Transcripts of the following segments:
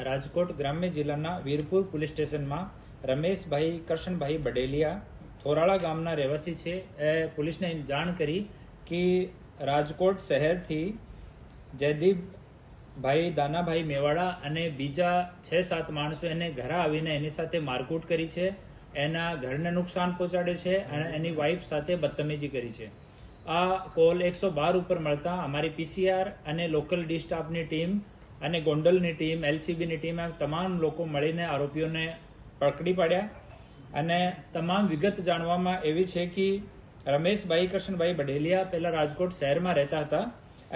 રાજકોટ ગ્રામ્ય જિલ્લાના વીરપુર પોલીસ સ્ટેશનમાં રમેશભાઈ કરશનભાઈ બડેલિયા થોરાળા ગામના રહેવાસી છે. એ પોલીસને જાણ કરી કે રાજકોટ શહેરથી જયદીપભાઈ દાનાભાઈ મેવાડા અને બીજા 6-7 માણસો એને ઘરે આવીને એની સાથે મારકૂટ કરી છે, એના ઘરને નુકસાન પહોંચાડે છે અને એની વાઇફ સાથે બદતમીજી કરી છે. આ કોલ 112 ઉપર મળતા અમારી પીસીઆર અને લોકલ ડી સ્ટાફની ટીમ અને ગોંડલની ટીમ, એલસીબીની ટીમ, તમામ લોકો મળીને આરોપીઓને પકડી પાડ્યા. અને તમામ વિગત જાણવામાં એવી છે કે રમેશભાઈ કરશનભાઈ બડેલિયા પહેલા રાજકોટ શહેરમાં રહેતા હતા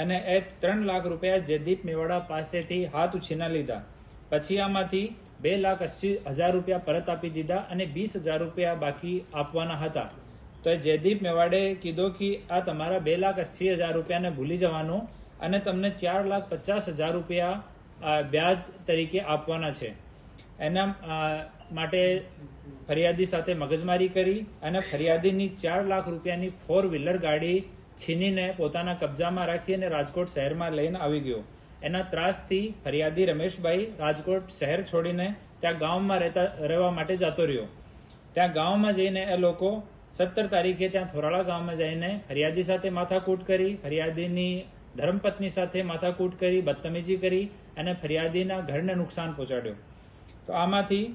અને એ 3 લાખ રૂપિયા જયદીપ મેવાડા પાસેથી હાથ ઉછીના લીધા. પછી આમાંથી 2,80,000 રૂપિયા પરત આપી દીધા અને 20,000 રૂપિયા બાકી આપવાના હતા. તો જયદીપ મેવાડે કીધું કે આ તમારા 2,80,000 રૂપિયાને ભૂલી જવાનું અને તમને 4,50,000 રૂપિયા વ્યાજ તરીકે આપવાના છે. એના માટે ફરિયાદી સાથે મગજમારી કરી અને ફરિયાદીની 4 લાખ રૂપિયાની 4-વ્હીલર ગાડી છીનીને પોતાના કબજામાં રાખી અને રાજકોટ શહેરમાં લઈને આવી ગયો. એના ત્રાસથી ફરિયાદી રમેશભાઈ રાજકોટ શહેર છોડીને ત્યાં ગામમાં રહેવા માટે જતો રહ્યો. ત્યાં ગામમાં જઈને એ લોકો 17 તારીખે ત્યાં થોરાળા ગામમાં જઈને ફરિયાદી સાથે માથાકૂટ કરી, ફરિયાદીની ધર્મપત્ની સાથે માથાકૂટ કરી, બદતમીજી કરી અને ફરિયાદીના ઘરને નુકસાન પહોંચાડ્યો. તો આમાંથી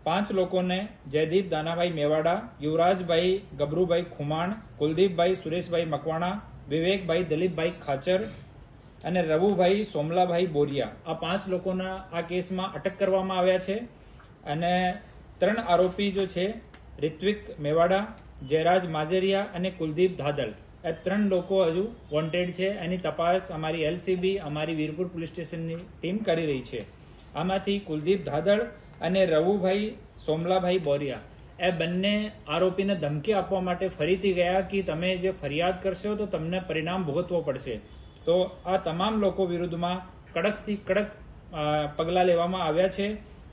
5 લોકોને જયદીપ દાનાભાઈ મેવાડા, યુવરાજભાઈ ગબરુભાઈ ખુમાણ, કુલદીપભાઈ સુરેશભાઈ મકવાણા, વિવેકભાઈ દિલીપભાઈ ખાચર અને રવુભાઈ સોમલાભાઈ બોરિયા, આ 5 લોકોના આ કેસમાં અટક કરવામાં આવ્યા છે. અને 3 આરોપી જો છે, રિત્વિક મેવાડા, જયરાજ માજરિયા અને કુલદીપ ધાદલ, આ 3 લોકો હજુ વોન્ટેડ છે. એની તપાસ અમારી એલસીબી, અમારી વીરપુર પોલીસ સ્ટેશનની ટીમ કરી રહી છે. આમાંથી કુલદીપ ધાદળ અને રવુભાઈ સોમલાભાઈ બોરિયા એ બંને આરોપીને ધમકી આપવા માટે ફરીથી ગયા કે તમે જે ફરિયાદ કરશો તો તમને પરિણામ ભોગવવો પડશે. તો આ તમામ લોકો વિરુદ્ધમાં કડકથી કડક પગલાં લેવામાં આવ્યા છે.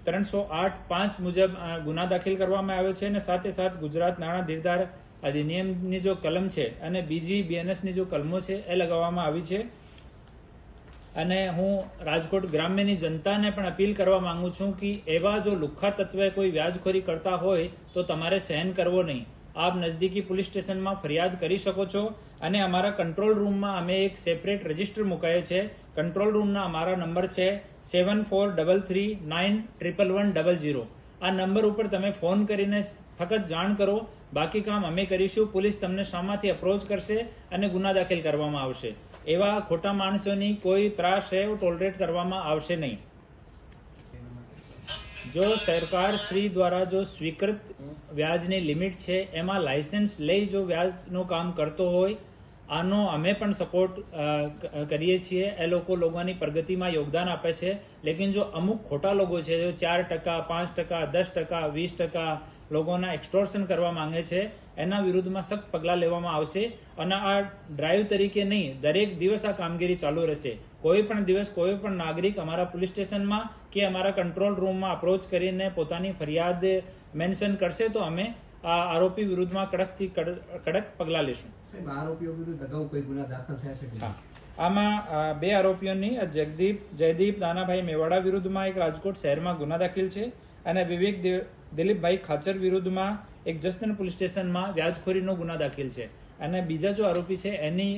308(5) મુજબ ગુના દાખલ કરવામાં આવ્યો છે અને સાથે સાથ ગુજરાત નાણાં ધીરધાર અધિનિયમની જો કલમ છે અને બીજી બીએનએસની જો કલમો છે એ લગાવવામાં આવી છે. અને હું રાજકોટ ગ્રામ્યની જનતાને પણ અપીલ કરવા માંગુ છું કે એવા જો લુખ્ખા તત્વે કોઈ વ્યાજખોરી કરતા હોય તો તમારે સહન કરવો નહીં. આપ નજદીકી પોલીસ સ્ટેશનમાં ફરિયાદ કરી શકો છો અને અમારા કંટ્રોલ રૂમમાં અમે એક સેપરેટ રજિસ્ટર મુકાયો છે. કંટ્રોલ રૂમના અમારા નંબર છે 7433911100. આ નંબર ઉપર તમે ફોન કરીને ફક્ત જાણ કરો, બાકી કામ અમે કરીશું. પોલીસ તમને સામાથી અપ્રોચ કરશે અને ગુના દાખલ કરવામાં આવશે. એવા ખોટા માણસોની કોઈ ત્રાસ છે ટોલરેટ કરવામાં આવશે નહીં. જો સરકાર શ્રી દ્વારા જો સ્વીકૃત વ્યાજની લિમિટ છે એમાં લાયસન્સ લઈ જો વ્યાજનું કામ કરતો હોય, આનો અમે પણ સપોર્ટ કરીએ છીએ. એ લોકોની પ્રગતિમાં યોગદાન આપે છે. લેકિન જો અમુક ખોટા લોકો છે, જો 4%, 5%, 10%, 20% લોકોના એક્સટોર્શન કરવા માંગે છે, એના વિરુદ્ધમાં સખ્ત પગલાં લેવામાં આવશે. અને આ ડ્રાઈવ તરીકે નહીં, દરેક દિવસ આ કામગીરી ચાલુ રહેશે. કોઈ પણ દિવસ કોઈ પણ નાગરિક અમારા પોલીસ સ્ટેશનમાં કે અમારા કંટ્રોલ રૂમમાં અપ્રોચ કરીને પોતાની ફરિયાદ મેન્શન કરશે તો અમે આ આરોપી વિરુદ્ધમાં કડકથી કડક પગલાં લેશું. આરોપીઓ વિરુદ્ધ અગાઉ કોઈ ગુના દાખલ થયા છે? આમાં 2 આરોપીઓની જયદીપ દાનાભાઈ મેવાડા વિરુદ્ધમાં એક રાજકોટ શહેરમાં ગુના દાખલ છે અને વિવેક દિલીપભાઈ ખાચર વિરુદ્ધમાં એક જસદણ પોલીસ સ્ટેશનમાં વ્યાજખોરીનો ગુના દાખલ છે. અને બીજા જો આરોપી છે એની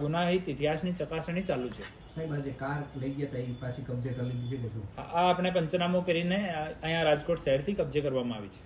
ગુનાહિત ઇતિહાસની ચકાસણી ચાલુ છે. સાહેબ, આજે કાર લઈ ગયા હતા એ પાછી કબજે કરી લીધી છે કે શું? આ આપણે પંચનામું કરીને અહીંયા રાજકોટ શહેરથી કબજે કરવામાં આવી છે.